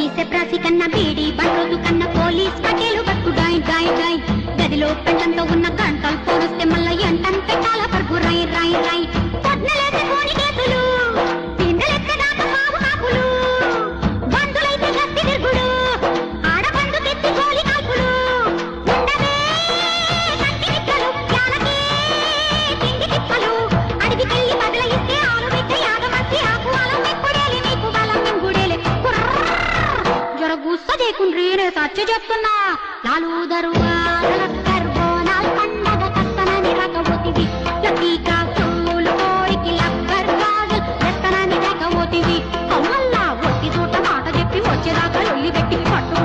తీసే ప్రాసి కన్నా బీడి బండ్రోజు కన్నా పోలీస్ పటేలు బతుకు డాయ్ డాయ్ డాయ్ గదిలో పెంటంతో ఉన్న గంటలు పోలిస్తే మళ్ళీ ఎంటం పెట్టాల పరుగు రై రై రై పొద్దులేసే కోడి కేతులు తిండలెక్క దాకా పావు కాపులు బంధులైతే గస్తి తిరుగుడు ఆడబందుకెత్తి గోలి కాల్పులు ఉండవే కంటి నిక్కలు జానకే తిండి తిప్పలు అడిగికెళ్ళి బదలయిస్తే ఆలు బిడ్డ యాగమతి ఆకు అలం ఎప్పుడేలి నీకు బలం నింగుడేలే జర గుస్స చేయకుండ్రీ నేను సచ్చ చెప్తున్నా లాలు దరువా బోనాలు పండగ కత్తనని రకబోతివి లక్కీ కాసులు కోడికి లక్కర్ గాజులు ఎత్తనని రకబోతివి అమ్మల్లా ఒత్తి చూట మాట చెప్పి వచ్చేదాకా లొల్లి పెట్టి పట్టు